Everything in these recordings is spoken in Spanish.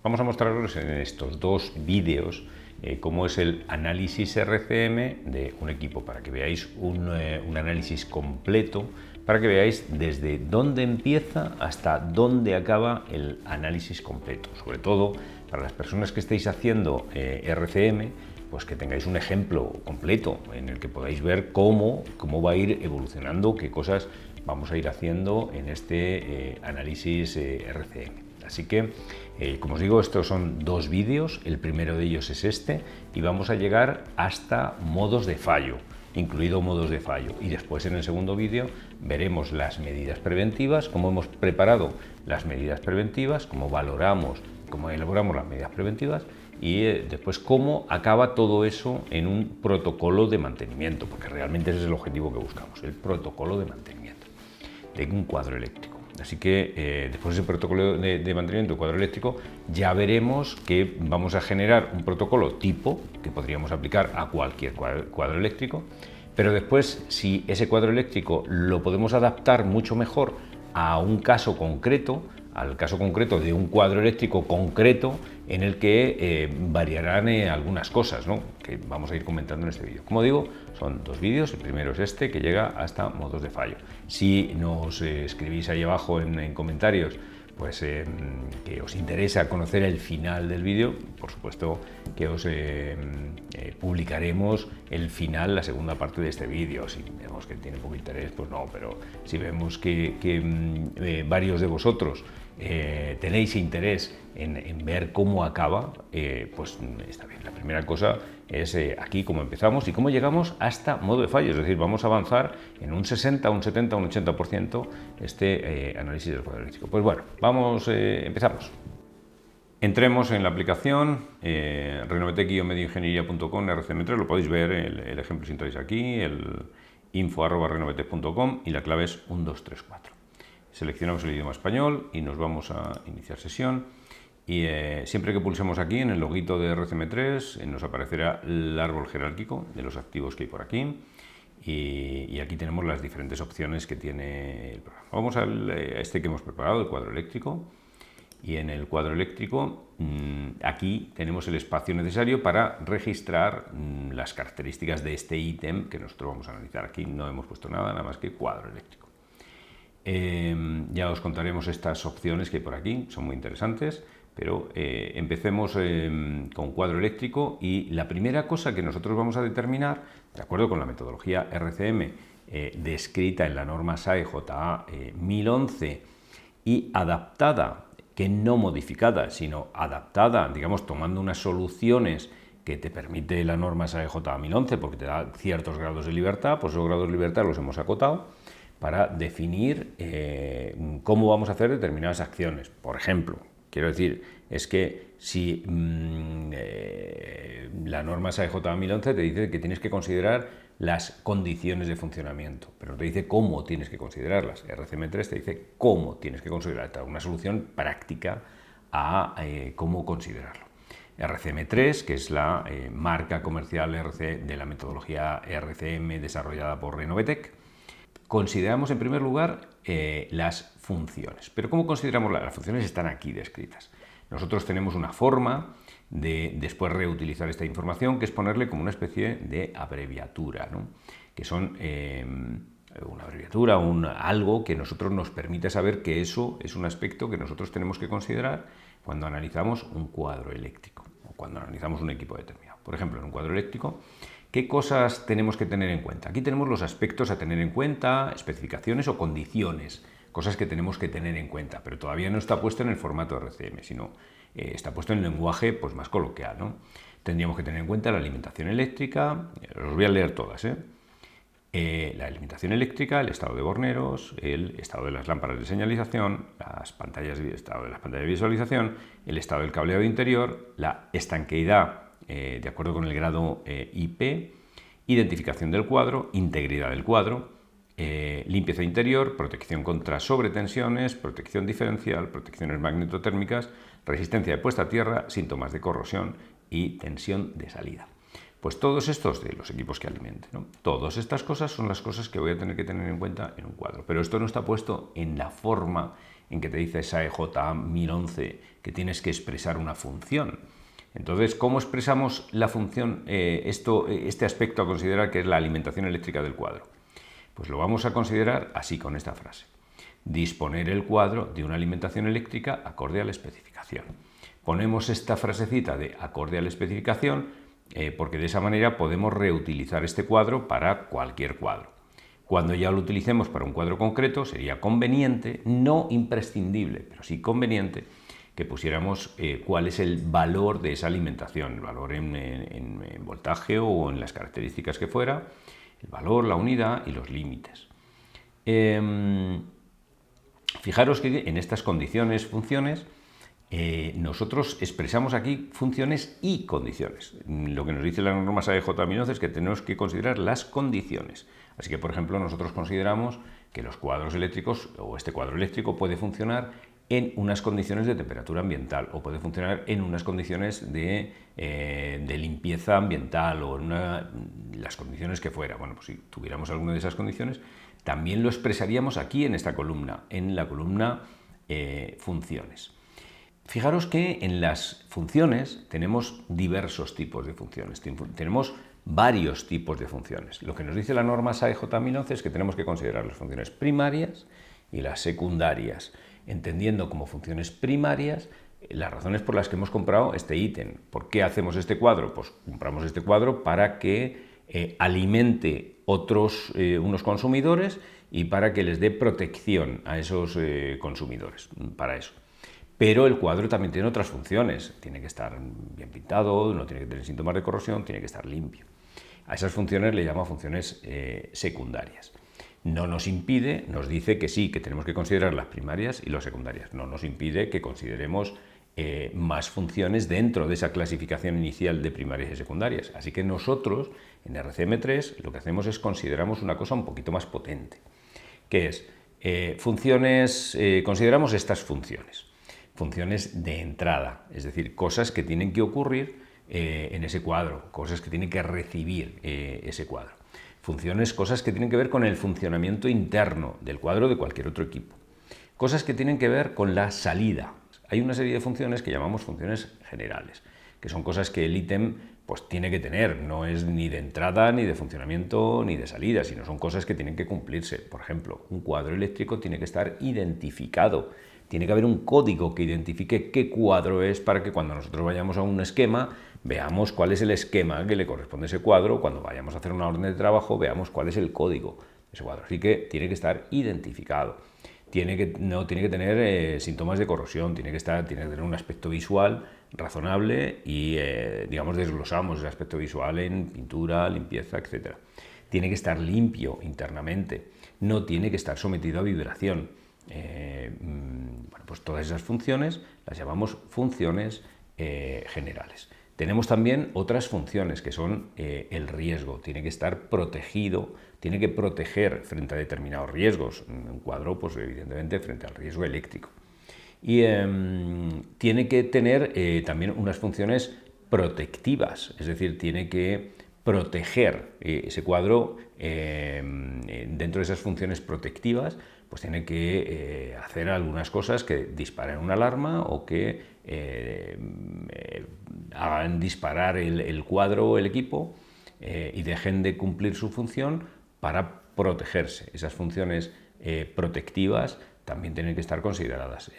Vamos a mostraros en estos dos vídeos cómo es el análisis RCM de un equipo, para que veáis un análisis completo, para que veáis desde dónde empieza hasta dónde acaba el análisis completo. Sobre todo para las personas que estéis haciendo RCM, pues que tengáis un ejemplo completo en el que podáis ver cómo va a ir evolucionando, qué cosas vamos a ir haciendo en este análisis RCM. Así que, como os digo, estos son dos vídeos, el primero de ellos es este, y vamos a llegar hasta modos de fallo, incluido modos de fallo. Y después, en el segundo vídeo, veremos las medidas preventivas, cómo hemos preparado las medidas preventivas, cómo valoramos, cómo elaboramos las medidas preventivas, y después cómo acaba todo eso en un protocolo de mantenimiento, porque realmente ese es el objetivo que buscamos, el protocolo de mantenimiento de un cuadro eléctrico. Así que después de ese protocolo de mantenimiento de cuadro eléctrico, ya veremos que vamos a generar un protocolo tipo que podríamos aplicar a cualquier cuadro eléctrico, pero después, si ese cuadro eléctrico lo podemos adaptar mucho mejor a un caso concreto, al caso concreto de un cuadro eléctrico concreto en el que variarán algunas cosas, ¿no?, que vamos a ir comentando en este vídeo. Como digo, son dos vídeos, el primero es este, que llega hasta modos de fallo. Si nos escribís ahí abajo en comentarios pues que os interesa conocer el final del vídeo, por supuesto que os publicaremos el final, la segunda parte de este vídeo. Si vemos que tiene poco interés, pues no, pero si vemos que varios de vosotros tenéis interés en ver cómo acaba, pues está bien. La primera cosa es aquí cómo empezamos y cómo llegamos hasta modo de fallo, es decir, vamos a avanzar en un 60, un 70, un 80% este análisis del cuadro eléctrico. Pues bueno, empezamos. Entremos en la aplicación renovetec-medioingeniería.com, RCM3, lo podéis ver, el ejemplo si entráis aquí, el info@renovetec.com, y la clave es 1234. Seleccionamos el idioma español y nos vamos a iniciar sesión. Y siempre que pulsemos aquí en el loguito de RCM3 nos aparecerá el árbol jerárquico de los activos que hay por aquí, y aquí tenemos las diferentes opciones que tiene el programa. Vamos a este que hemos preparado, el cuadro eléctrico, y en el cuadro eléctrico aquí tenemos el espacio necesario para registrar las características de este ítem que nosotros vamos a analizar. Aquí no hemos puesto nada más que cuadro eléctrico. Ya os contaremos estas opciones que hay por aquí, son muy interesantes, pero empecemos con cuadro eléctrico, y la primera cosa que nosotros vamos a determinar, de acuerdo con la metodología RCM descrita en la norma SAE JA 1011 y adaptada, que no modificada, sino adaptada, digamos, tomando unas soluciones que te permite la norma SAE JA 1011 porque te da ciertos grados de libertad, pues esos grados de libertad los hemos acotado para definir cómo vamos a hacer determinadas acciones. Por ejemplo, quiero decir, es que si la norma SAE JA 1011 te dice que tienes que considerar las condiciones de funcionamiento, pero no te dice cómo tienes que considerarlas. RCM3 te dice cómo tienes que considerarlas, una solución práctica a cómo considerarlo. RCM3, que es la marca comercial de la metodología RCM desarrollada por Renovetec. Consideramos en primer lugar las funciones. Pero ¿cómo consideramos las funciones? Están aquí descritas. Nosotros tenemos una forma de después reutilizar esta información, que es ponerle como una especie de abreviatura, ¿no?, que son una abreviatura, algo que nosotros nos permite saber que eso es un aspecto que nosotros tenemos que considerar cuando analizamos un cuadro eléctrico o cuando analizamos un equipo determinado. Por ejemplo, en un cuadro eléctrico, ¿qué cosas tenemos que tener en cuenta? Aquí tenemos los aspectos a tener en cuenta, especificaciones o condiciones, cosas que tenemos que tener en cuenta, pero todavía no está puesto en el formato RCM, sino está puesto en el lenguaje pues, más coloquial, ¿no? Tendríamos que tener en cuenta la alimentación eléctrica, los voy a leer todas, la alimentación eléctrica, el estado de borneros, el estado de las lámparas de señalización, el estado de las pantallas de visualización, el estado del cableado interior, la estanqueidad de acuerdo con el grado IP, identificación del cuadro, integridad del cuadro, limpieza interior, protección contra sobretensiones, protección diferencial, protecciones magnetotérmicas, resistencia de puesta a tierra, síntomas de corrosión y tensión de salida. Pues todos estos de los equipos que alimenten, ¿no? Todas estas cosas son las cosas que voy a tener que tener en cuenta en un cuadro, pero esto no está puesto en la forma en que te dice SAE J 1011 que tienes que expresar una función. Entonces, ¿cómo expresamos la función, este aspecto a considerar que es la alimentación eléctrica del cuadro? Pues lo vamos a considerar así, con esta frase. Disponer el cuadro de una alimentación eléctrica acorde a la especificación. Ponemos esta frasecita de acorde a la especificación porque de esa manera podemos reutilizar este cuadro para cualquier cuadro. Cuando ya lo utilicemos para un cuadro concreto, sería conveniente, no imprescindible, pero sí conveniente, que pusiéramos cuál es el valor de esa alimentación, el valor en voltaje o en las características que fuera, el valor, la unidad y los límites. Fijaros que en estas condiciones, funciones, nosotros expresamos aquí funciones y condiciones. Lo que nos dice la norma SAE J 1011 es que tenemos que considerar las condiciones. Así que, por ejemplo, nosotros consideramos que los cuadros eléctricos o este cuadro eléctrico puede funcionar en unas condiciones de temperatura ambiental o puede funcionar en unas condiciones de limpieza ambiental o en las condiciones que fuera. Bueno, pues si tuviéramos alguna de esas condiciones, también lo expresaríamos aquí en esta columna, en la columna funciones. Fijaros que en las funciones tenemos diversos tipos de funciones, tenemos varios tipos de funciones. Lo que nos dice la norma SAE J 1011 es que tenemos que considerar las funciones primarias y las secundarias, entendiendo como funciones primarias las razones por las que hemos comprado este ítem. ¿Por qué hacemos este cuadro? Pues compramos este cuadro para que alimente unos consumidores y para que les dé protección a esos consumidores, para eso. Pero el cuadro también tiene otras funciones, tiene que estar bien pintado, no tiene que tener síntomas de corrosión, tiene que estar limpio. A esas funciones le llama funciones secundarias. No nos impide, nos dice que sí, que tenemos que considerar las primarias y las secundarias. No nos impide que consideremos más funciones dentro de esa clasificación inicial de primarias y secundarias. Así que nosotros, en RCM3, lo que hacemos es consideramos una cosa un poquito más potente, que es consideramos estas funciones. Funciones de entrada, es decir, cosas que tienen que ocurrir en ese cuadro, cosas que tienen que recibir ese cuadro. Funciones, cosas que tienen que ver con el funcionamiento interno del cuadro de cualquier otro equipo. Cosas que tienen que ver con la salida. Hay una serie de funciones que llamamos funciones generales, que son cosas que el ítem pues, tiene que tener, no es ni de entrada, ni de funcionamiento, ni de salida, sino son cosas que tienen que cumplirse. Por ejemplo, un cuadro eléctrico tiene que estar identificado. Tiene que haber un código que identifique qué cuadro es para que cuando nosotros vayamos a un esquema veamos cuál es el esquema que le corresponde a ese cuadro, cuando vayamos a hacer una orden de trabajo veamos cuál es el código de ese cuadro. Así que tiene que estar identificado. No tiene que tener síntomas de corrosión, tiene que tener un aspecto visual razonable y, digamos, desglosamos el aspecto visual en pintura, limpieza, etc. Tiene que estar limpio internamente, no tiene que estar sometido a vibración. Bueno, pues todas esas funciones las llamamos funciones generales. Tenemos también otras funciones que son el riesgo, tiene que estar protegido, tiene que proteger frente a determinados riesgos, un cuadro pues evidentemente frente al riesgo eléctrico. Y tiene que tener también unas funciones protectivas, es decir, tiene que proteger ese cuadro dentro de esas funciones protectivas, pues tiene que hacer algunas cosas que disparen una alarma o que hagan disparar el cuadro o el equipo y dejen de cumplir su función para protegerse. Esas funciones protectivas también tienen que estar consideradas.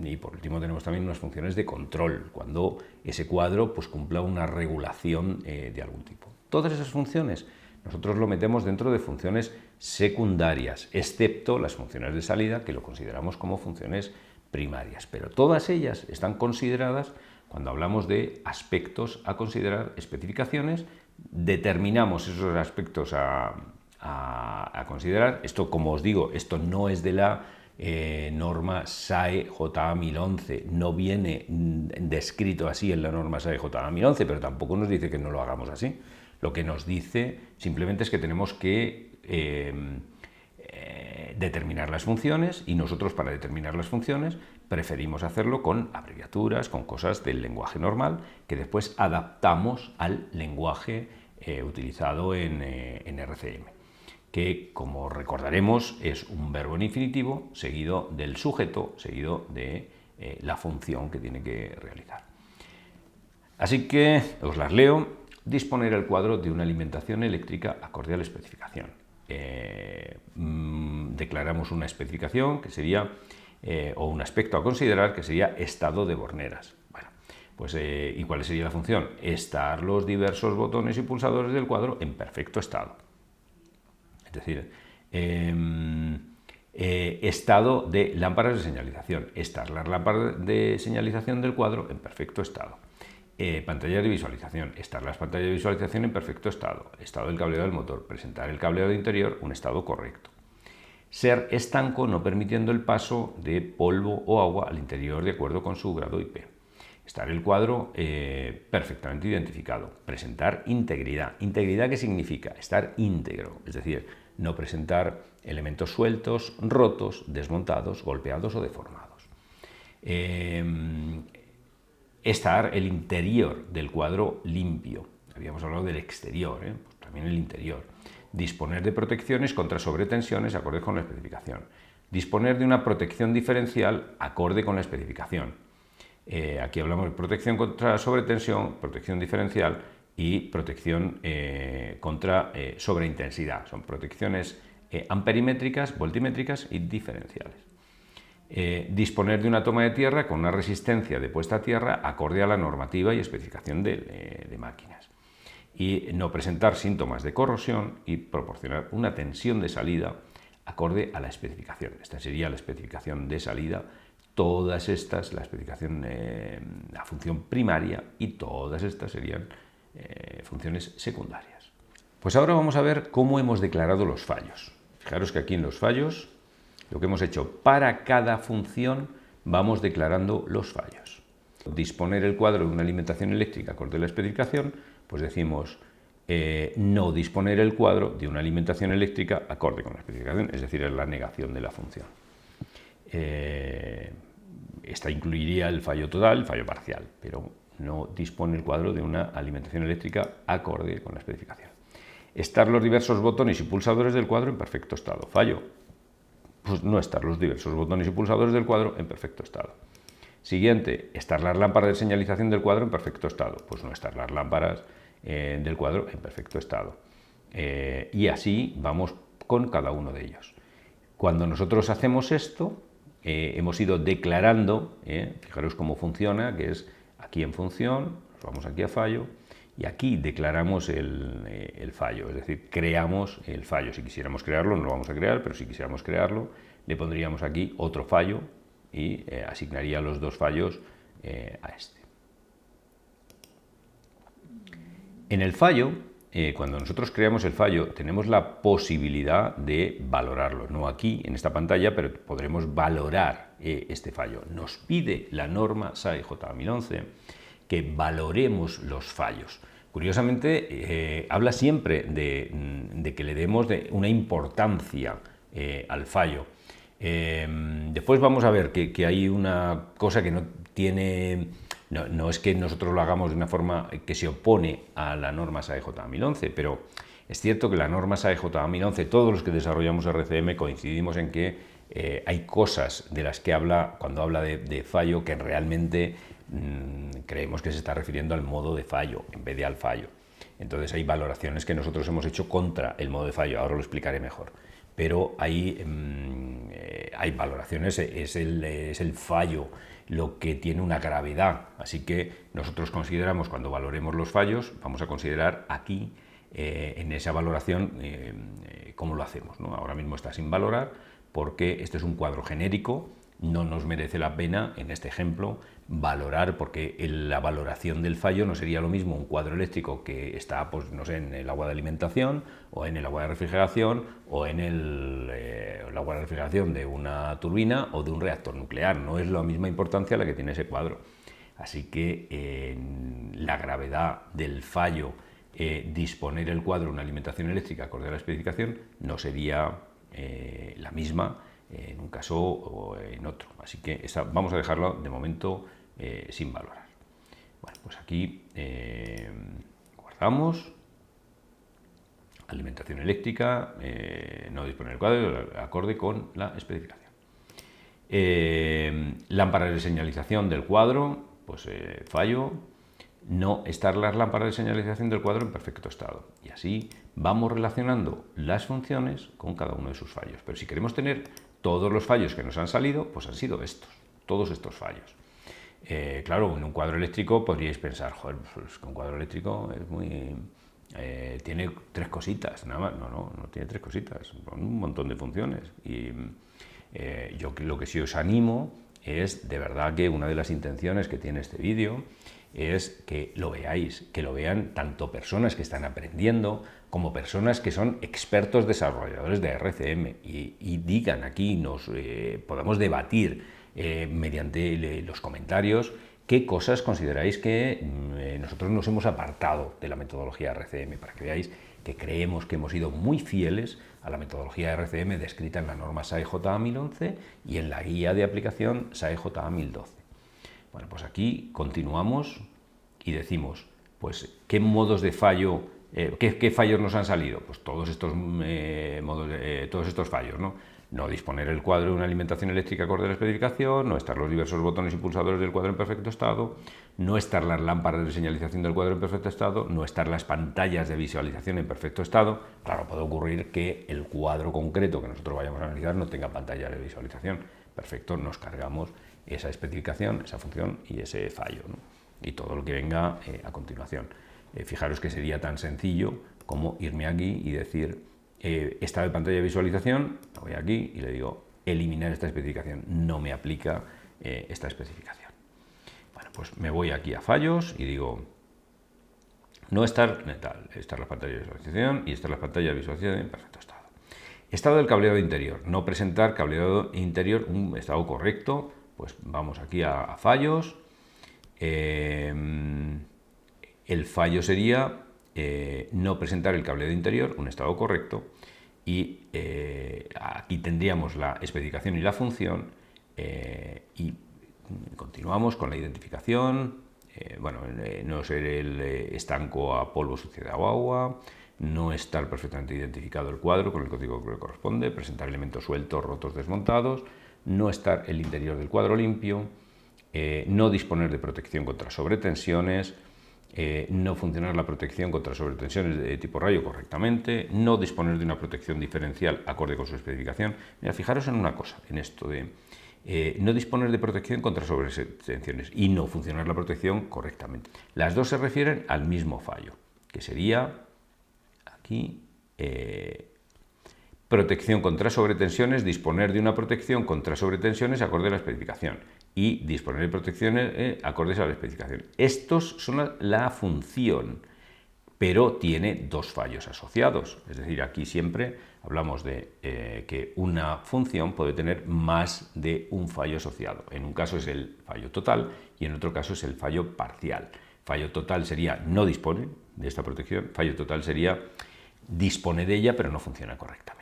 Y por último tenemos también unas funciones de control, cuando ese cuadro pues, cumpla una regulación de algún tipo. Todas esas funciones nosotros lo metemos dentro de funciones secundarias, excepto las funciones de salida, que lo consideramos como funciones primarias. Pero todas ellas están consideradas cuando hablamos de aspectos a considerar, especificaciones, determinamos esos aspectos a considerar. Esto, como os digo, esto no es de la norma SAE J 1011, no viene descrito así en la norma SAE J 1011, pero tampoco nos dice que no lo hagamos así. Lo que nos dice simplemente es que tenemos que determinar las funciones y nosotros para determinar las funciones preferimos hacerlo con abreviaturas, con cosas del lenguaje normal que después adaptamos al lenguaje utilizado en RCM. que, como recordaremos, es un verbo en infinitivo seguido del sujeto, seguido de la función que tiene que realizar. Así que os las leo. Disponer el cuadro de una alimentación eléctrica acorde a la especificación. Declaramos una especificación que sería, o un aspecto a considerar que sería estado de Borneras. Bueno, pues, ¿y cuál sería la función? Estar los diversos botones y pulsadores del cuadro en perfecto estado. Es decir, estado de lámparas de señalización. Estar las lámparas de señalización del cuadro en perfecto estado. Pantallas de visualización, estar las pantallas de visualización en perfecto estado, estado del cableado del motor, presentar el cableado interior, un estado correcto. Ser estanco no permitiendo el paso de polvo o agua al interior de acuerdo con su grado IP. Estar el cuadro perfectamente identificado. Presentar integridad. ¿Integridad qué significa? Estar íntegro, es decir, no presentar elementos sueltos, rotos, desmontados, golpeados o deformados. Estar el interior del cuadro limpio. Habíamos hablado del exterior, pues también el interior. Disponer de protecciones contra sobretensiones acorde con la especificación. Disponer de una protección diferencial acorde con la especificación. Aquí hablamos de protección contra sobretensión, protección diferencial y protección contra sobreintensidad. Son protecciones amperimétricas, voltimétricas y diferenciales. Disponer de una toma de tierra con una resistencia de puesta a tierra acorde a la normativa y especificación de máquinas. Y no presentar síntomas de corrosión y proporcionar una tensión de salida acorde a la especificación. Esta sería la especificación de salida. Todas estas, la especificación, la función primaria, y todas estas serían funciones secundarias. Pues ahora vamos a ver cómo hemos declarado los fallos. Fijaros que aquí en los fallos, lo que hemos hecho, para cada función vamos declarando los fallos. Disponer el cuadro de una alimentación eléctrica acorde a la especificación, pues decimos no disponer el cuadro de una alimentación eléctrica acorde con la especificación, es decir, es la negación de la función. Esta incluiría el fallo total, el fallo parcial, pero no dispone el cuadro de una alimentación eléctrica acorde con la especificación. Estar los diversos botones y pulsadores del cuadro en perfecto estado. Fallo. Pues no estar los diversos botones y pulsadores del cuadro en perfecto estado. Siguiente, estar las lámparas de señalización del cuadro en perfecto estado. Pues no estar las lámparas del cuadro en perfecto estado. Y así vamos con cada uno de ellos. Cuando nosotros hacemos esto, hemos ido declarando, fijaros cómo funciona, que es aquí en función, nos vamos aquí a fallo, y aquí declaramos el fallo, es decir, creamos el fallo. Si quisiéramos crearlo, no lo vamos a crear, pero si quisiéramos crearlo, le pondríamos aquí otro fallo y asignaría los dos fallos a este. En el fallo, cuando nosotros creamos el fallo, tenemos la posibilidad de valorarlo. No aquí, en esta pantalla, pero podremos valorar este fallo. Nos pide la norma SAE J1011 que valoremos los fallos. Curiosamente, habla siempre de que le demos una importancia al fallo. Después vamos a ver que hay una cosa que no tiene... No es que nosotros lo hagamos de una forma que se opone a la norma SAE J1011, pero es cierto que la norma SAE J1011, todos los que desarrollamos RCM coincidimos en que hay cosas de las que habla cuando habla de fallo que realmente creemos que se está refiriendo al modo de fallo en vez de al fallo. Entonces hay valoraciones que nosotros hemos hecho contra el modo de fallo, ahora lo explicaré mejor. Pero hay valoraciones, es el fallo lo que tiene una gravedad, así que nosotros consideramos, cuando valoremos los fallos, vamos a considerar aquí, en esa valoración, cómo lo hacemos, ¿no? Ahora mismo está sin valorar, porque este es un cuadro genérico, no nos merece la pena, en este ejemplo, valorar, porque la valoración del fallo no sería lo mismo un cuadro eléctrico que está, pues, no sé, en el agua de alimentación, o en el agua de refrigeración, o en el agua de refrigeración de una turbina o de un reactor nuclear. No es la misma importancia la que tiene ese cuadro. Así que la gravedad del fallo, disponer el cuadro de una alimentación eléctrica acorde a la especificación, no sería la misma en un caso o en otro. Así que vamos a dejarlo de momento sin valorar. Bueno, pues aquí guardamos. alimentación eléctrica, no disponer del cuadro acorde con la especificación. Lámparas de señalización del cuadro, pues fallo. No estar las lámparas de señalización del cuadro en perfecto estado. Y así vamos relacionando las funciones con cada uno de sus fallos. Pero si queremos tener todos los fallos que nos han salido, pues han sido estos, todos estos fallos. Claro, en un cuadro eléctrico podríais pensar, joder, pues un cuadro eléctrico es muy... tiene 3 cositas, nada más. No tiene 3 cositas, son un montón de funciones. Y yo lo que sí os animo es, de verdad, que una de las intenciones que tiene este vídeo es que lo veáis, que lo vean tanto personas que están aprendiendo como personas que son expertos desarrolladores de RCM y digan aquí, nos podamos debatir mediante los comentarios qué cosas consideráis que nosotros nos hemos apartado de la metodología RCM, para que veáis que creemos que hemos sido muy fieles a la metodología RCM descrita en la norma SAE JA 1011 y en la guía de aplicación SAE JA 1012. Bueno, pues aquí continuamos y decimos, pues, ¿qué modos de fallo, qué fallos nos han salido? Pues todos estos todos estos fallos, ¿no? No disponer el cuadro de una alimentación eléctrica acorde a la especificación, no estar los diversos botones y pulsadores del cuadro en perfecto estado, no estar las lámparas de señalización del cuadro en perfecto estado, no estar las pantallas de visualización en perfecto estado. Claro, puede ocurrir que el cuadro concreto que nosotros vayamos a analizar no tenga pantalla de visualización. Perfecto, nos cargamos esa especificación, esa función y ese fallo, ¿no? Y todo lo que venga a continuación. Fijaros que sería tan sencillo como irme aquí y decir, estado de pantalla de visualización, me voy aquí y le digo, eliminar esta especificación, no me aplica esta especificación. Bueno, pues me voy aquí a fallos y digo, no estar, tal, estar la pantalla de visualización y estar la pantalla de visualización en perfecto estado. Estado del cableado interior, no presentar cableado interior un estado correcto. Pues vamos aquí a fallos. El fallo sería no presentar el cableado interior, un estado correcto, y aquí tendríamos la especificación y la función, y continuamos con la identificación. No ser el estanco a polvo, suciedad o agua, no estar perfectamente identificado el cuadro con el código que le corresponde, presentar elementos sueltos, rotos, desmontados, no estar el interior del cuadro limpio, no disponer de protección contra sobretensiones, no funcionar la protección contra sobretensiones de tipo rayo correctamente, no disponer de una protección diferencial acorde con su especificación. Mira, fijaros en una cosa, en esto de no disponer de protección contra sobretensiones y no funcionar la protección correctamente. Las dos se refieren al mismo fallo, que sería aquí... protección contra sobretensiones, disponer de una protección contra sobretensiones acorde a la especificación y disponer de protecciones acordes a la especificación. Estos son la función, pero tiene 2 fallos asociados. Es decir, aquí siempre hablamos de que una función puede tener más de un fallo asociado. En un caso es el fallo total y en otro caso es el fallo parcial. Fallo total sería no dispone de esta protección, fallo total sería dispone de ella pero no funciona correctamente.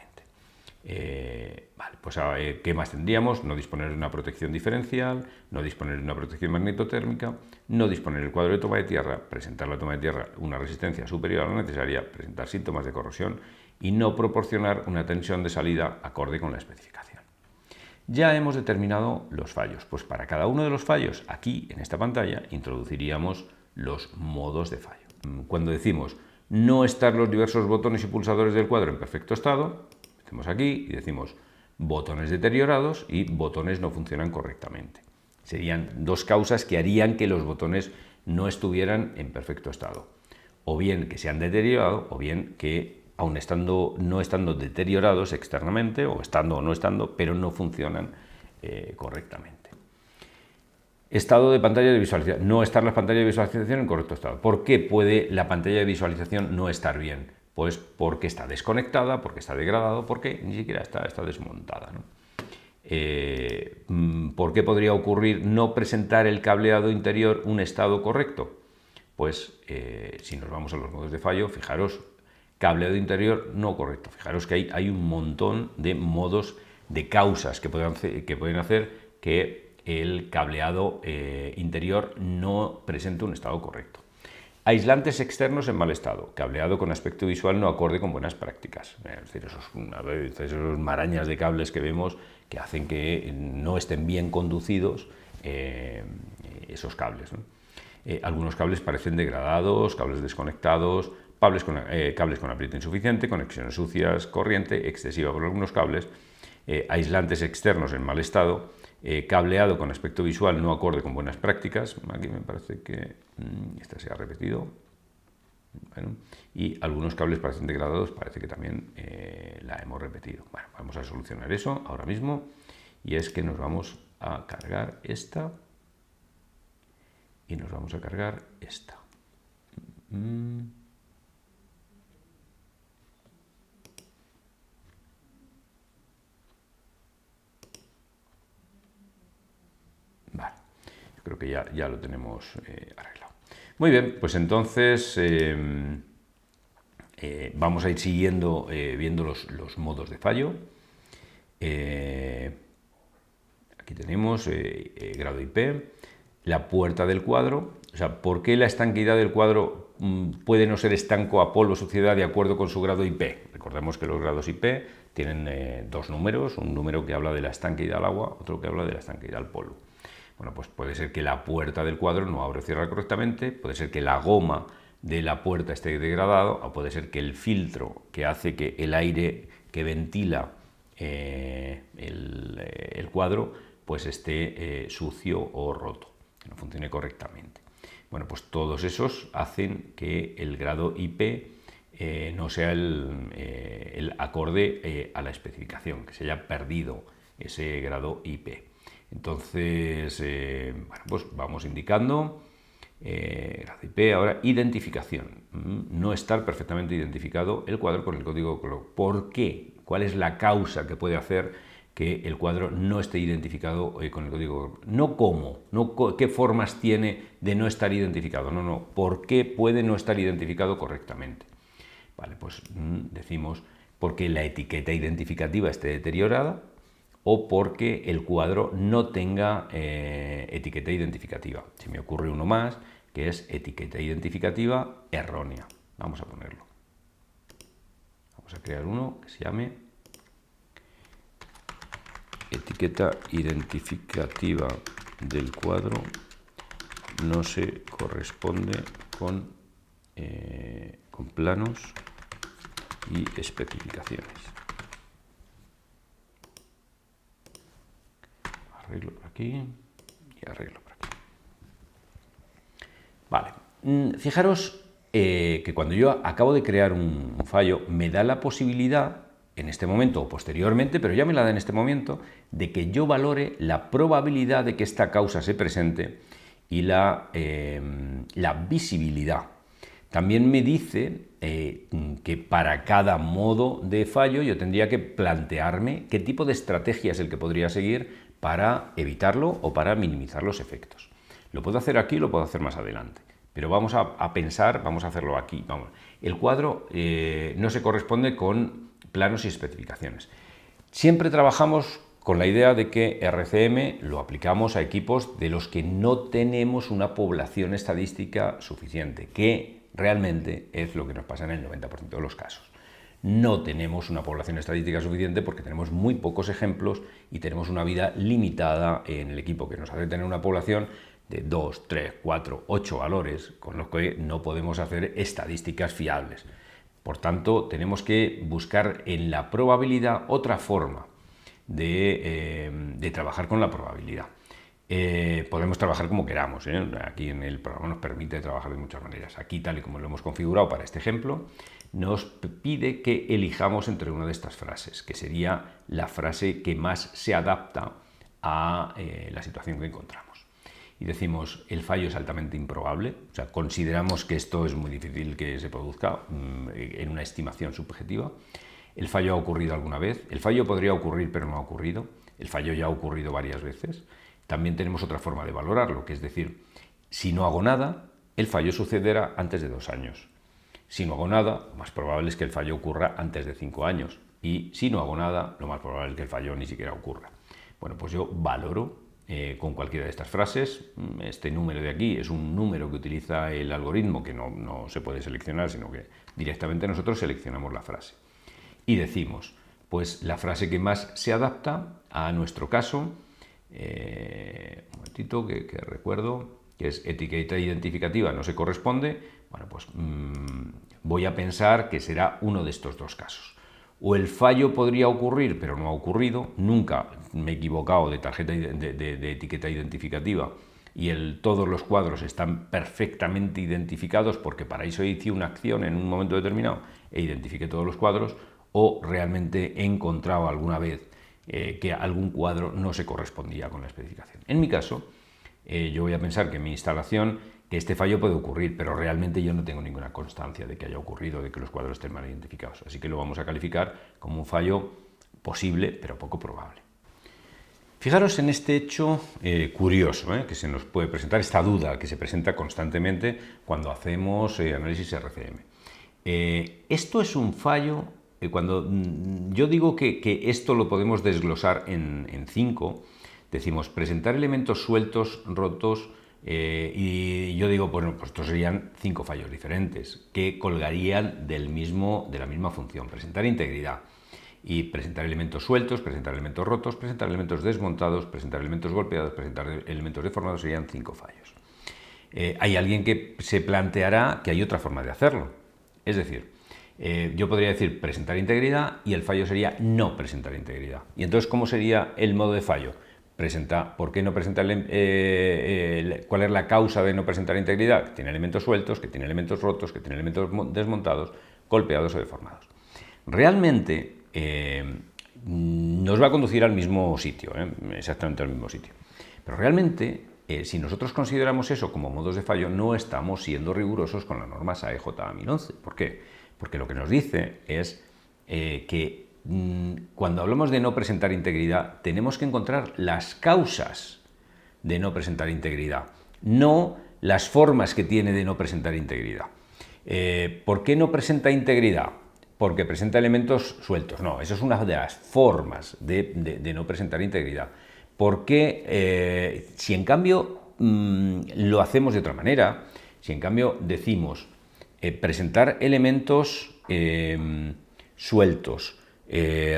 Vale, pues ¿qué más tendríamos? No disponer de una protección diferencial, no disponer de una protección magnetotérmica, no disponer del cuadro de toma de tierra, presentar la toma de tierra una resistencia superior a la necesaria, presentar síntomas de corrosión y no proporcionar una tensión de salida acorde con la especificación. Ya hemos determinado los fallos, pues para cada uno de los fallos aquí en esta pantalla introduciríamos los modos de fallo. Cuando decimos no estar los diversos botones y pulsadores del cuadro en perfecto estado, hacemos aquí y decimos botones deteriorados y botones no funcionan correctamente. Serían 2 causas que harían que los botones no estuvieran en perfecto estado. O bien que se han deteriorado, o bien que aun no estando deteriorados externamente, o estando o no estando, pero no funcionan correctamente. Estado de pantalla de visualización. No estar la pantalla de visualización en correcto estado. ¿Por qué puede la pantalla de visualización no estar bien? Pues porque está desconectada, porque está degradado, porque ni siquiera está desmontada, ¿no? ¿Por qué podría ocurrir no presentar el cableado interior un estado correcto? Pues si nos vamos a los modos de fallo, fijaros, cableado interior no correcto. Fijaros que hay un montón de modos, de causas que pueden hacer que el cableado interior no presente un estado correcto. Aislantes externos en mal estado, cableado con aspecto visual no acorde con buenas prácticas. Es decir, esos marañas de cables que vemos que hacen que no estén bien conducidos esos cables, ¿no? Algunos cables parecen degradados, cables desconectados, cables con apriete insuficiente, conexiones sucias, corriente excesiva por algunos cables, aislantes externos en mal estado, cableado con aspecto visual no acorde con buenas prácticas. Aquí me parece que esta se ha repetido. Bueno, y algunos cables parecen degradados, parece que también la hemos repetido. Bueno, vamos a solucionar eso ahora mismo, y es que nos vamos a cargar esta y nos vamos a cargar esta. Vale, yo creo que ya lo tenemos arreglado. Muy bien, pues entonces vamos a ir siguiendo, viendo los modos de fallo. Aquí tenemos grado IP, la puerta del cuadro. O sea, ¿por qué la estanqueidad del cuadro puede no ser estanco a polvo suciedad de acuerdo con su grado IP? Recordemos que los grados IP tienen dos números, un número que habla de la estanqueidad al agua, otro que habla de la estanqueidad al polvo. Bueno, pues puede ser que la puerta del cuadro no abre o cierra correctamente, puede ser que la goma de la puerta esté degradado, o puede ser que el filtro que hace que el aire que ventila el cuadro pues esté sucio o roto, que no funcione correctamente. Bueno, pues todos esos hacen que el grado IP no sea el acorde a la especificación, que se haya perdido ese grado IP. Entonces, bueno, pues vamos indicando grado IP. Ahora, identificación. No estar perfectamente identificado el cuadro con el código de color. ¿Por qué? ¿Cuál es la causa que puede hacer que el cuadro no esté identificado con el código? No cómo, no qué formas tiene de no estar identificado, no, ¿por qué puede no estar identificado correctamente? Vale, pues decimos porque la etiqueta identificativa esté deteriorada o porque el cuadro no tenga etiqueta identificativa. Se me ocurre uno más, que es etiqueta identificativa errónea. Vamos a ponerlo. Vamos a crear uno que se llame etiqueta identificativa del cuadro no se corresponde con planos y especificaciones. Arreglo por aquí y arreglo por aquí. Vale, fijaros que cuando yo acabo de crear un fallo, me da la posibilidad, en este momento o posteriormente, pero ya me la da en este momento, de que yo valore la probabilidad de que esta causa se presente y la visibilidad. También me dice que para cada modo de fallo yo tendría que plantearme qué tipo de estrategia es el que podría seguir para evitarlo o para minimizar los efectos. Lo puedo hacer aquí, lo puedo hacer más adelante, pero vamos a pensar, vamos a hacerlo aquí. Vamos. El cuadro no se corresponde con planos y especificaciones. Siempre trabajamos con la idea de que RCM lo aplicamos a equipos de los que no tenemos una población estadística suficiente, que realmente es lo que nos pasa en el 90% de los casos. No tenemos una población estadística suficiente porque tenemos muy pocos ejemplos y tenemos una vida limitada en el equipo, que nos hace tener una población de 2, 3, 4, 8 valores, con los que no podemos hacer estadísticas fiables. Por tanto, tenemos que buscar en la probabilidad otra forma de trabajar con la probabilidad. Podemos trabajar como queramos, ¿eh? Aquí en el programa nos permite trabajar de muchas maneras. Aquí, tal y como lo hemos configurado para este ejemplo, nos pide que elijamos entre una de estas frases, que sería la frase que más se adapta a la situación que encontramos. Y decimos, el fallo es altamente improbable, o sea, consideramos que esto es muy difícil que se produzca en una estimación subjetiva. El fallo ha ocurrido alguna vez, el fallo podría ocurrir pero no ha ocurrido, el fallo ya ha ocurrido varias veces. También tenemos otra forma de valorarlo, que es decir, si no hago nada, el fallo sucederá antes de 2 años. Si no hago nada, lo más probable es que el fallo ocurra antes de 5 años. Y si no hago nada, lo más probable es que el fallo ni siquiera ocurra. Bueno, pues yo valoro con cualquiera de estas frases. Este número de aquí es un número que utiliza el algoritmo, que no se puede seleccionar, sino que directamente nosotros seleccionamos la frase. Y decimos, pues la frase que más se adapta a nuestro caso, un momentito que recuerdo, que es etiqueta identificativa no se corresponde, bueno, pues voy a pensar que será uno de estos dos casos. O el fallo podría ocurrir, pero no ha ocurrido, nunca me he equivocado de tarjeta de etiqueta identificativa y todos los cuadros están perfectamente identificados porque para eso hice una acción en un momento determinado e identifiqué todos los cuadros, o realmente he encontrado alguna vez que algún cuadro no se correspondía con la especificación. En mi caso, yo voy a pensar que en mi instalación que este fallo puede ocurrir, pero realmente yo no tengo ninguna constancia de que haya ocurrido, de que los cuadros estén mal identificados. Así que lo vamos a calificar como un fallo posible, pero poco probable. Fijaros en este hecho curioso que se nos puede presentar, esta duda que se presenta constantemente cuando hacemos análisis RCM. Esto es un fallo, cuando yo digo que esto lo podemos desglosar en 5, decimos presentar elementos sueltos, rotos, y yo digo, bueno, pues estos serían 5 fallos diferentes que colgarían de la misma función, presentar integridad. Y presentar elementos sueltos, presentar elementos rotos, presentar elementos desmontados, presentar elementos golpeados, presentar elementos deformados, serían 5 fallos. Hay alguien que se planteará que hay otra forma de hacerlo. Es decir, yo podría decir presentar integridad y el fallo sería no presentar integridad. Y entonces, ¿cómo sería el modo de fallo? ¿Por qué no presentar? ¿Cuál es la causa de no presentar integridad? Que tiene elementos sueltos, que tiene elementos rotos, que tiene elementos desmontados, golpeados o deformados. Realmente nos va a conducir al mismo sitio, exactamente al mismo sitio. Pero realmente, si nosotros consideramos eso como modos de fallo, no estamos siendo rigurosos con la norma SAE-J 1011. ¿Por qué? Porque lo que nos dice es que cuando hablamos de no presentar integridad, tenemos que encontrar las causas de no presentar integridad, no las formas que tiene de no presentar integridad. ¿Por qué no presenta integridad? Porque presenta elementos sueltos. No, eso es una de las formas de no presentar integridad. Porque si en cambio lo hacemos de otra manera, si en cambio decimos presentar elementos sueltos,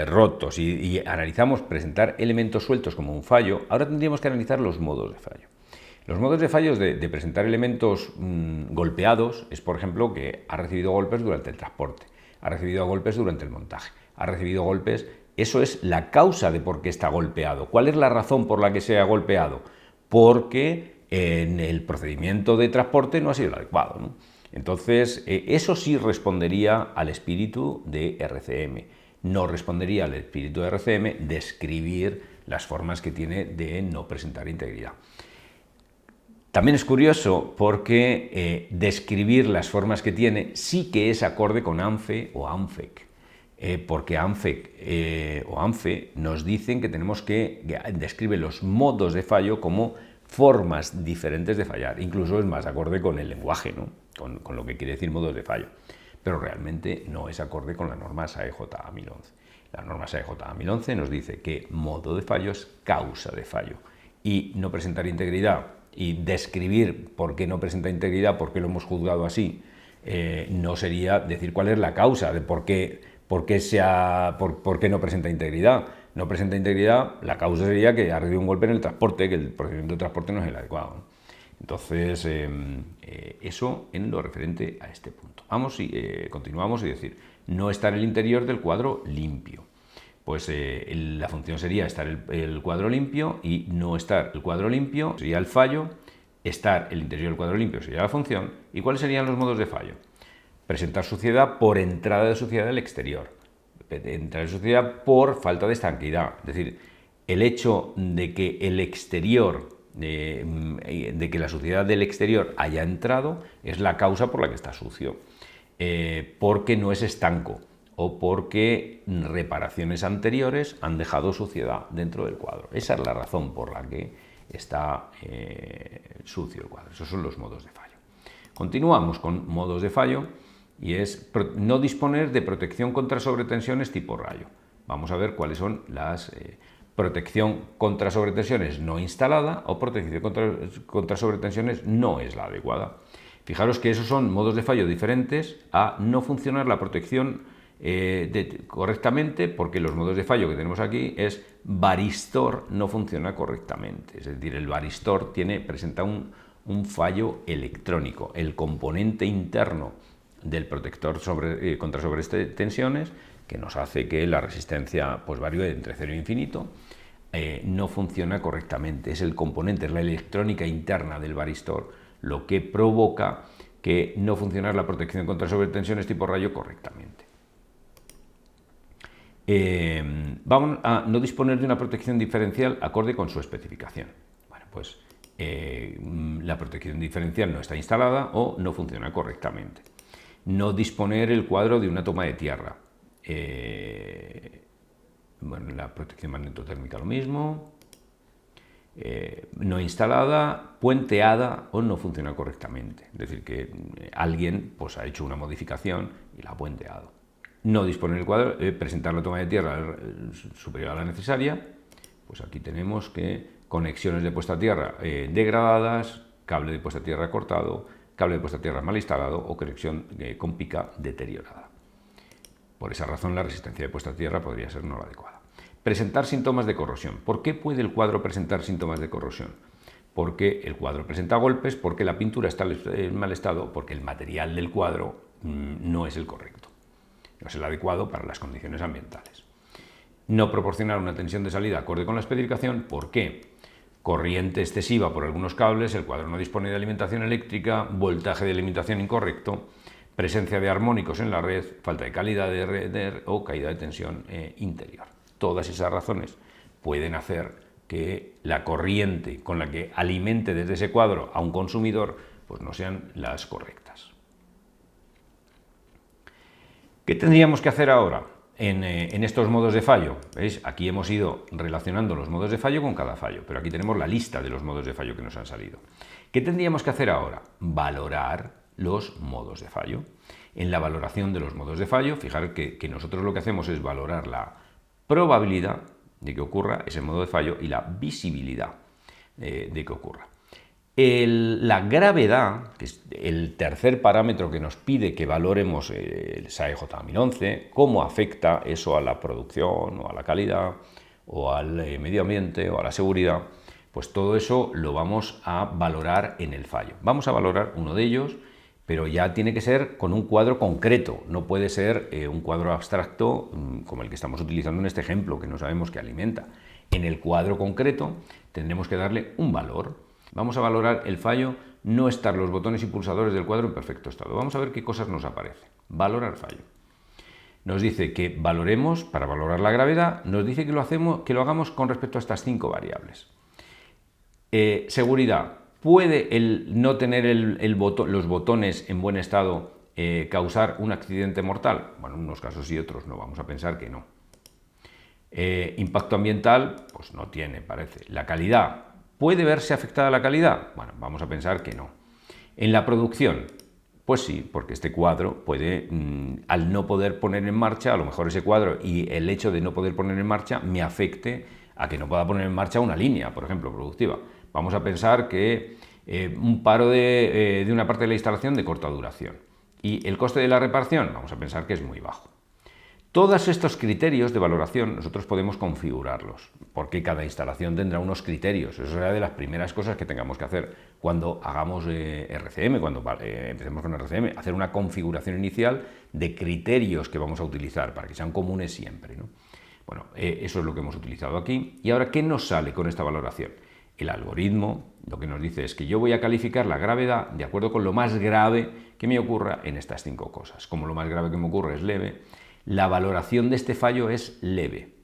rotos y analizamos presentar elementos sueltos como un fallo, ahora tendríamos que analizar los modos de fallo. Los modos de fallos de presentar elementos golpeados es, por ejemplo, que ha recibido golpes durante el transporte, ha recibido golpes durante el montaje, ha recibido golpes. Eso es la causa de por qué está golpeado. ¿Cuál es la razón por la que se ha golpeado? Porque en el procedimiento de transporte no ha sido el adecuado, ¿no? Entonces, eso sí respondería al espíritu de RCM. No respondería al espíritu de RCM describir las formas que tiene de no presentar integridad. También es curioso porque describir las formas que tiene sí que es acorde con ANFE o ANFEC, porque ANFEC o ANFE nos dicen que tenemos que describir los modos de fallo como formas diferentes de fallar. Incluso es más acorde con el lenguaje, ¿no? con lo que quiere decir modos de fallo, pero realmente no es acorde con la norma SAE-J 1011. La norma SAE-J 1011 nos dice que modo de fallo es causa de fallo, y no presentar integridad y describir por qué no presenta integridad, por qué lo hemos juzgado así, no sería decir cuál es la causa de por qué no presenta integridad. No presenta integridad, la causa sería que ha recibido un golpe en el transporte, que el procedimiento de transporte no es el adecuado, ¿no? Entonces, eso en lo referente a este punto. Vamos y continuamos y decir, no estar el interior del cuadro limpio. Pues la función sería estar el cuadro limpio, y no estar el cuadro limpio sería el fallo, estar el interior del cuadro limpio sería la función. ¿Y cuáles serían los modos de fallo? Presentar suciedad por entrada de suciedad del exterior, entrar de suciedad por falta de estanqueidad, es decir, el hecho de que el exterior, de que la suciedad del exterior haya entrado es la causa por la que está sucio, porque no es estanco o porque reparaciones anteriores han dejado suciedad dentro del cuadro. Esa es la razón por la que está sucio el cuadro. Esos son los modos de fallo. Continuamos con modos de fallo, y es no disponer de protección contra sobretensiones tipo rayo. Vamos a ver cuáles son las protección contra sobretensiones no instalada o protección contra sobretensiones no es la adecuada. Fijaros que esos son modos de fallo diferentes a no funcionar la protección correctamente, porque los modos de fallo que tenemos aquí es varistor no funciona correctamente, es decir, el varistor presenta un fallo electrónico, el componente interno del protector contra sobretensiones, que nos hace que la resistencia pues varíe entre 0 e infinito, no funciona correctamente. Es el componente, es la electrónica interna del varistor lo que provoca que no funcione la protección contra sobretensiones tipo rayo correctamente. Vamos a no disponer de una protección diferencial acorde con su especificación. Bueno, pues la protección diferencial no está instalada o no funciona correctamente. No disponer el cuadro de una toma de tierra. Bueno, la protección magnetotérmica lo mismo. No instalada, puenteada o no funciona correctamente. Es decir, que alguien pues, ha hecho una modificación y la ha puenteado. No disponer el cuadro, presentar la toma de tierra superior a la necesaria. Pues aquí tenemos que conexiones de puesta a tierra degradadas, cable de puesta a tierra cortado, cable de puesta a tierra mal instalado o conexión con pica deteriorada. Por esa razón la resistencia de puesta a tierra podría ser no la adecuada. Presentar síntomas de corrosión. ¿Por qué puede el cuadro presentar síntomas de corrosión? Porque el cuadro presenta golpes, porque la pintura está en mal estado, porque el material del cuadro no es el correcto, no es el adecuado para las condiciones ambientales. No proporcionar una tensión de salida acorde con la especificación. ¿Por qué? Corriente excesiva por algunos cables, el cuadro no dispone de alimentación eléctrica, voltaje de alimentación incorrecto, presencia de armónicos en la red, falta de calidad de red o caída de tensión interior. Todas esas razones pueden hacer que la corriente con la que alimente desde ese cuadro a un consumidor pues no sean las correctas. ¿Qué tendríamos que hacer ahora en estos modos de fallo? ¿Veis? Aquí hemos ido relacionando los modos de fallo con cada fallo, pero aquí tenemos la lista de los modos de fallo que nos han salido. ¿Qué tendríamos que hacer ahora? Valorar los modos de fallo. En la valoración de los modos de fallo, fijar que nosotros lo que hacemos es valorar la probabilidad de que ocurra ese modo de fallo y la visibilidad de que ocurra. La gravedad, que es el tercer parámetro que nos pide que valoremos el SAE J1011, cómo afecta eso a la producción o a la calidad o al medio ambiente o a la seguridad, pues todo eso lo vamos a valorar en el fallo. Vamos a valorar uno de ellos, pero ya tiene que ser con un cuadro concreto, no puede ser un cuadro abstracto como el que estamos utilizando en este ejemplo, que no sabemos qué alimenta. En el cuadro concreto tendremos que darle un valor. Vamos a valorar el fallo, no estar los botones y pulsadores del cuadro en perfecto estado. Vamos a ver qué cosas nos aparecen. Valorar fallo. Nos dice que valoremos, para valorar la gravedad, nos dice que lo hagamos con respecto a estas 5 variables. Seguridad. ¿Puede el no tener los botones en buen estado causar un accidente mortal? Bueno, en unos casos y otros no, vamos a pensar que no. Impacto ambiental, pues no tiene, parece. La calidad, ¿puede verse afectada la calidad? Bueno, vamos a pensar que no. En la producción, pues sí, porque este cuadro puede, al no poder poner en marcha, a lo mejor ese cuadro y el hecho de no poder poner en marcha me afecte a que no pueda poner en marcha una línea, por ejemplo, productiva. Vamos a pensar que un paro de una parte de la instalación de corta duración. ¿Y el coste de la reparación? Vamos a pensar que es muy bajo. Todos estos criterios de valoración nosotros podemos configurarlos, porque cada instalación tendrá unos criterios. Eso será de las primeras cosas que tengamos que hacer cuando hagamos RCM, cuando empecemos con RCM, hacer una configuración inicial de criterios que vamos a utilizar para que sean comunes siempre, ¿no? Bueno, eso es lo que hemos utilizado aquí. Y ahora, ¿qué nos sale con esta valoración? El algoritmo lo que nos dice es que yo voy a calificar la gravedad de acuerdo con lo más grave que me ocurra en estas 5 cosas. Como lo más grave que me ocurre es leve, la valoración de este fallo es leve.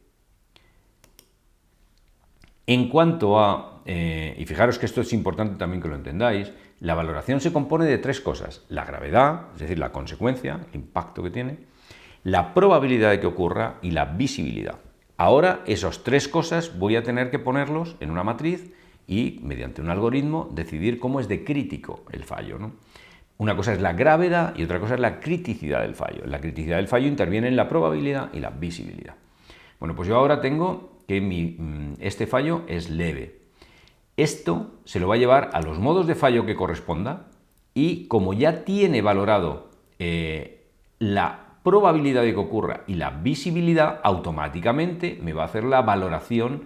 En cuanto a, y fijaros que esto es importante también que lo entendáis, la valoración se compone de 3 cosas. La gravedad, es decir, la consecuencia, el impacto que tiene, la probabilidad de que ocurra y la visibilidad. Ahora, esas 3 cosas voy a tener que ponerlos en una matriz y, mediante un algoritmo, decidir cómo es de crítico el fallo, ¿no? Una cosa es la gravedad y otra cosa es la criticidad del fallo. La criticidad del fallo interviene en la probabilidad y la visibilidad. Bueno, pues yo ahora tengo que este fallo es leve. Esto se lo va a llevar a los modos de fallo que corresponda y como ya tiene valorado la probabilidad de que ocurra y la visibilidad, automáticamente me va a hacer la valoración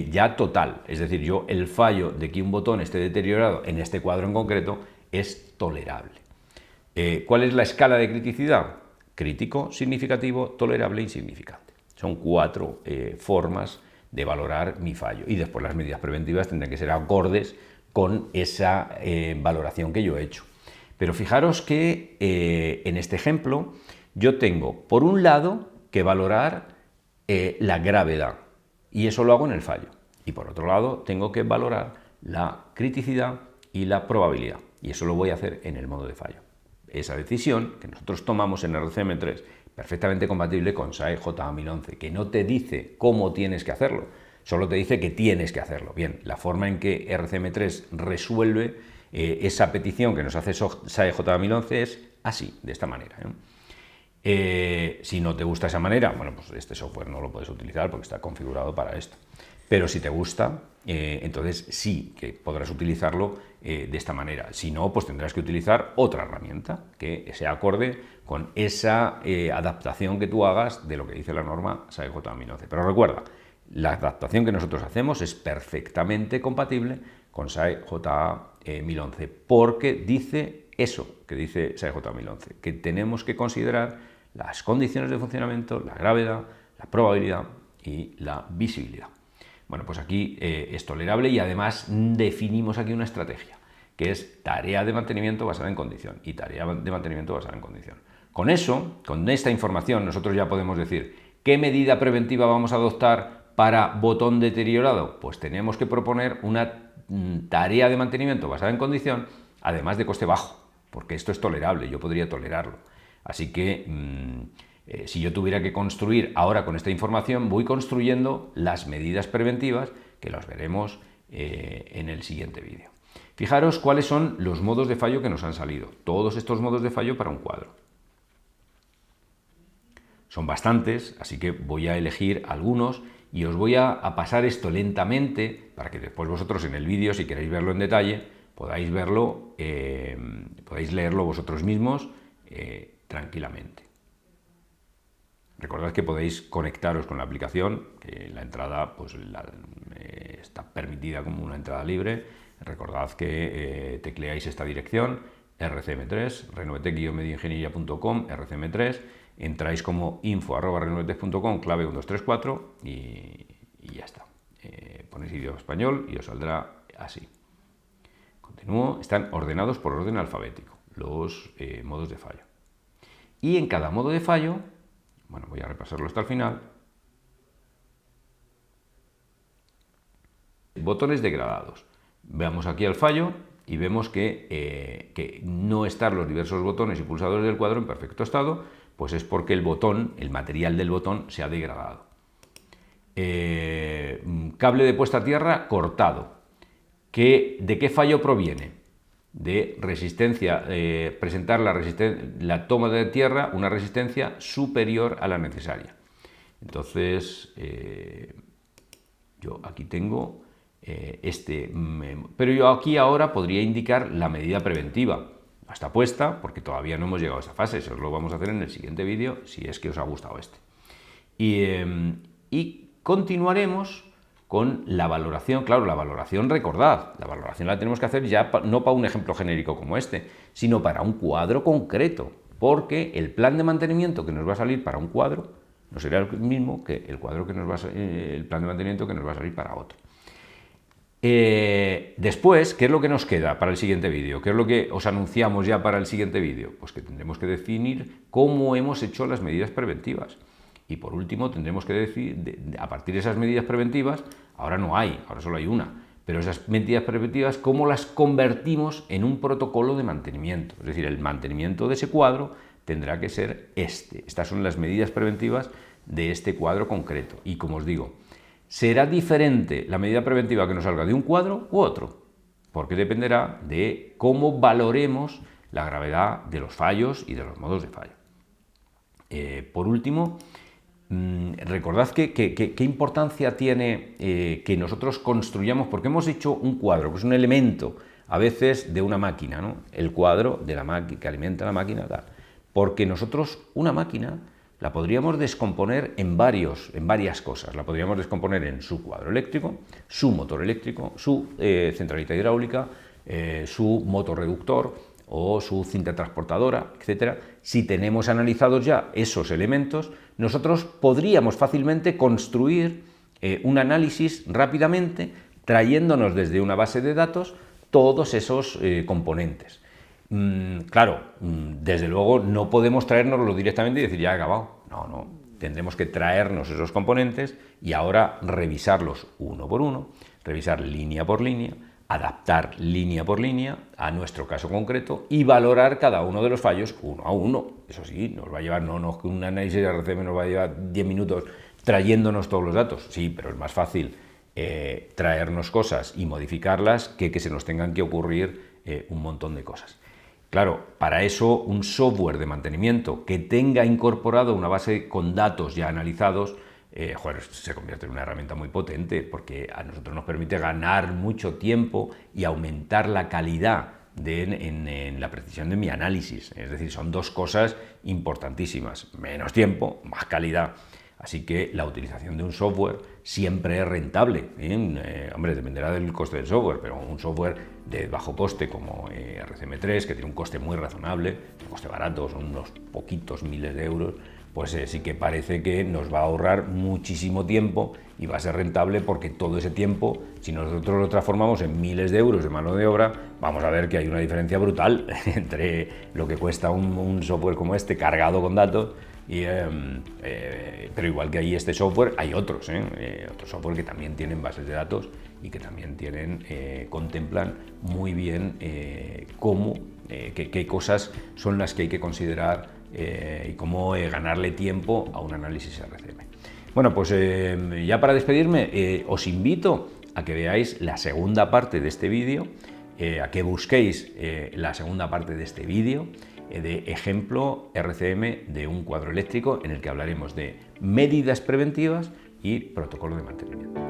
ya total. Es decir, yo el fallo de que un botón esté deteriorado en este cuadro en concreto es tolerable. ¿Cuál es la escala de criticidad? Crítico, significativo, tolerable, insignificante. Son 4 formas de valorar mi fallo. Y después las medidas preventivas tendrán que ser acordes con esa valoración que yo he hecho. Pero fijaros que en este ejemplo yo tengo, por un lado, que valorar la gravedad. Y eso lo hago en el fallo. Y por otro lado, tengo que valorar la criticidad y la probabilidad. Y eso lo voy a hacer en el modo de fallo. Esa decisión que nosotros tomamos en RCM3, perfectamente compatible con SAE J1011, que no te dice cómo tienes que hacerlo, solo te dice que tienes que hacerlo. Bien, la forma en que RCM3 resuelve esa petición que nos hace SAE J1011 es así, de esta manera. Si no te gusta esa manera, bueno, pues este software no lo puedes utilizar porque está configurado para esto. Pero si te gusta, entonces sí que podrás utilizarlo de esta manera. Si no, pues tendrás que utilizar otra herramienta que sea acorde con esa adaptación que tú hagas de lo que dice la norma SAE J1011. Pero recuerda, la adaptación que nosotros hacemos es perfectamente compatible con SAE J1011 porque dice eso que dice SAE J1011, que tenemos que considerar las condiciones de funcionamiento, la gravedad, la probabilidad y la visibilidad. Bueno, pues aquí es tolerable y además definimos aquí una estrategia, que es tarea de mantenimiento basada en condición y tarea de mantenimiento basada en condición. Con eso, con esta información, nosotros ya podemos decir qué medida preventiva vamos a adoptar para botón deteriorado. Pues tenemos que proponer una tarea de mantenimiento basada en condición, además de coste bajo, porque esto es tolerable, yo podría tolerarlo. Así que si yo tuviera que construir ahora con esta información, voy construyendo las medidas preventivas que las veremos en el siguiente vídeo. Fijaros cuáles son los modos de fallo que nos han salido. Todos estos modos de fallo para un cuadro. Son bastantes, así que voy a elegir algunos y os voy a pasar esto lentamente para que después vosotros en el vídeo, si queréis verlo en detalle, podáis verlo, podáis leerlo vosotros mismos tranquilamente. Recordad que podéis conectaros con la aplicación, que la entrada pues, está permitida como una entrada libre. Recordad que tecleáis esta dirección, rcm3, renovotec-medioingeniería.com, rcm3, entráis como info@renovotec.com, clave 1234 y ya está. Ponéis idioma español y os saldrá así. Continúo, están ordenados por orden alfabético los modos de fallo. Y en cada modo de fallo, bueno, voy a repasarlo hasta el final, botones degradados. Veamos aquí al fallo y vemos que no están los diversos botones y pulsadores del cuadro en perfecto estado, pues es porque el botón, el material del botón se ha degradado. Cable de puesta a tierra cortado. ¿De qué fallo proviene? De resistencia, presentar la toma de tierra una resistencia superior a la necesaria. Entonces, yo aquí tengo pero yo aquí ahora podría indicar la medida preventiva. No está puesta porque todavía no hemos llegado a esa fase, eso lo vamos a hacer en el siguiente vídeo si es que os ha gustado este. Y continuaremos con la valoración. Claro, la valoración, recordad, la valoración la tenemos que hacer ya no para un ejemplo genérico como este, sino para un cuadro concreto, porque el plan de mantenimiento que nos va a salir para un cuadro no será el mismo que el plan de mantenimiento que nos va a salir para otro. Después, ¿qué es lo que nos queda para el siguiente vídeo? ¿Qué es lo que os anunciamos ya para el siguiente vídeo? Pues que tendremos que definir cómo hemos hecho las medidas preventivas. Y por último, tendremos que decir, a partir de esas medidas preventivas, ahora no hay, ahora solo hay una, pero esas medidas preventivas, ¿cómo las convertimos en un protocolo de mantenimiento? Es decir, el mantenimiento de ese cuadro tendrá que ser este. Estas son las medidas preventivas de este cuadro concreto. Y como os digo, será diferente la medida preventiva que nos salga de un cuadro u otro, porque dependerá de cómo valoremos la gravedad de los fallos y de los modos de fallo. Por último, Recordad qué importancia tiene que nosotros construyamos, porque hemos hecho un cuadro, que es un elemento a veces de una máquina, ¿no? El cuadro de la máquina que alimenta la máquina, tal. Porque nosotros una máquina la podríamos descomponer en varias cosas. La podríamos descomponer en su cuadro eléctrico, su motor eléctrico, su centralita hidráulica, su motor reductor o su cinta transportadora, etcétera. Si tenemos analizados ya esos elementos, nosotros podríamos fácilmente construir un análisis rápidamente, trayéndonos desde una base de datos todos esos componentes. Claro, desde luego no podemos traérnoslo directamente y decir ya he acabado. No, tendremos que traernos esos componentes y ahora revisarlos uno por uno, revisar línea por línea, adaptar línea por línea a nuestro caso concreto y valorar cada uno de los fallos uno a uno. Eso sí, nos va a llevar, no que un análisis de RCM nos va a llevar 10 minutos trayéndonos todos los datos, sí, pero es más fácil traernos cosas y modificarlas que se nos tengan que ocurrir un montón de cosas. Claro, para eso un software de mantenimiento que tenga incorporado una base con datos ya analizados, se convierte en una herramienta muy potente porque a nosotros nos permite ganar mucho tiempo y aumentar la calidad en la precisión de mi análisis. Es decir, son dos cosas importantísimas. Menos tiempo, más calidad. Así que la utilización de un software siempre es rentable. Hombre, dependerá del coste del software, pero un software de bajo coste como RCM3, que tiene un coste muy razonable, un coste barato, son unos poquitos miles de euros, pues sí que parece que nos va a ahorrar muchísimo tiempo y va a ser rentable porque todo ese tiempo, si nosotros lo transformamos en miles de euros de mano de obra, vamos a ver que hay una diferencia brutal entre lo que cuesta un software como este cargado con datos pero igual que hay este software, hay otros software que también tienen bases de datos y que también contemplan muy bien qué cosas son las que hay que considerar y cómo ganarle tiempo a un análisis RCM. Bueno, pues ya para despedirme, os invito a que veáis la segunda parte de este vídeo, a que busquéis la segunda parte de este vídeo de ejemplo RCM de un cuadro eléctrico en el que hablaremos de medidas preventivas y protocolo de mantenimiento.